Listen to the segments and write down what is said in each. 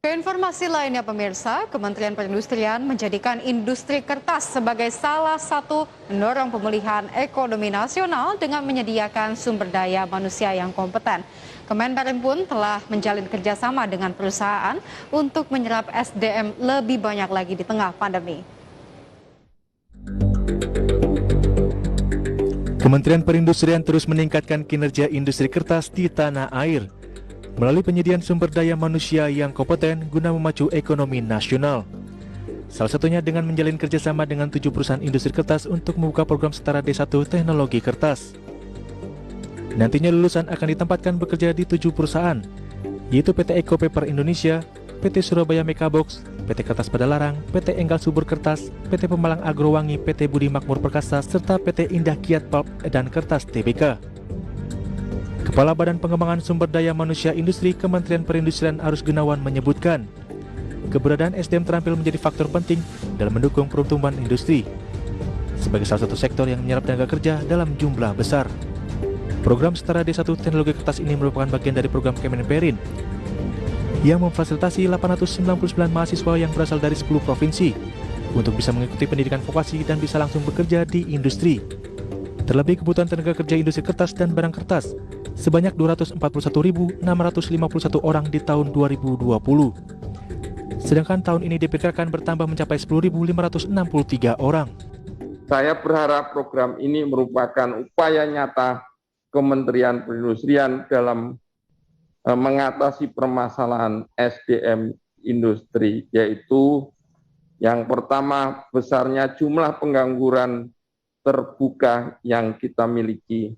Keinformasi lainnya pemirsa, Kementerian Perindustrian menjadikan industri kertas sebagai salah satu pendorong pemulihan ekonomi nasional dengan menyediakan sumber daya manusia yang kompeten. Kemenperin pun telah menjalin kerjasama dengan perusahaan untuk menyerap SDM lebih banyak lagi di tengah pandemi. Kementerian Perindustrian terus meningkatkan kinerja industri kertas di tanah air melalui penyediaan sumber daya manusia yang kompeten guna memacu ekonomi nasional. Salah satunya dengan menjalin kerjasama dengan 7 perusahaan industri kertas untuk membuka program setara D1 teknologi kertas. Nantinya lulusan akan ditempatkan bekerja di 7 perusahaan, yaitu PT Eko Paper Indonesia, PT Surabaya Mekabox, PT Kertas Padalarang, PT Enggal Subur Kertas, PT Pemalang Agrowangi, PT Budi Makmur Perkasa, serta PT Indah Kiat Pulp dan Kertas Tbk. Kepala Badan Pengembangan Sumber Daya Manusia Industri Kementerian Perindustrian Arus Gunawan menyebutkan, keberadaan SDM terampil menjadi faktor penting dalam mendukung pertumbuhan industri sebagai salah satu sektor yang menyerap tenaga kerja dalam jumlah besar. Program Setara D1 Teknologi Kertas ini merupakan bagian dari program Kemenperin yang memfasilitasi 899 mahasiswa yang berasal dari 10 provinsi untuk bisa mengikuti pendidikan vokasi dan bisa langsung bekerja di industri. Terlebih kebutuhan tenaga kerja industri kertas dan barang kertas sebanyak 241.651 orang di tahun 2020. Sedangkan tahun ini diperkirakan bertambah mencapai 10.563 orang. Saya berharap program ini merupakan upaya nyata Kementerian Perindustrian dalam mengatasi permasalahan SDM industri, yaitu yang pertama besarnya jumlah pengangguran terbuka yang kita miliki.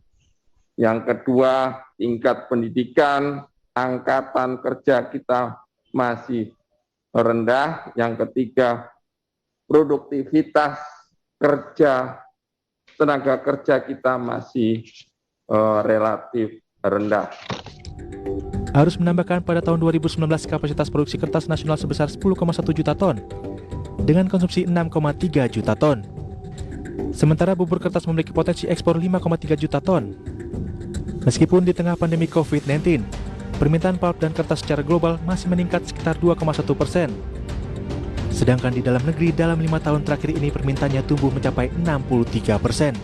Yang kedua, tingkat pendidikan, angkatan kerja kita masih rendah. Yang ketiga, produktivitas kerja, tenaga kerja kita masih relatif rendah. Harus menambahkan pada tahun 2019 kapasitas produksi kertas nasional sebesar 10,1 juta ton dengan konsumsi 6,3 juta ton. Sementara bubur kertas memiliki potensi ekspor 5,3 juta ton. Meskipun di tengah pandemi COVID-19, permintaan pulp dan kertas secara global masih meningkat sekitar 2,1%. Sedangkan di dalam negeri dalam 5 tahun terakhir ini permintaannya tumbuh mencapai 63%.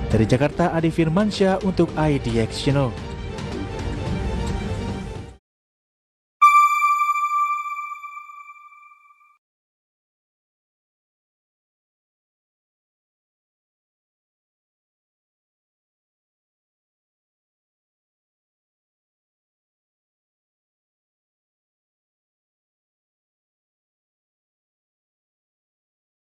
Dari Jakarta, Adi Firmansyah untuk IDX Channel.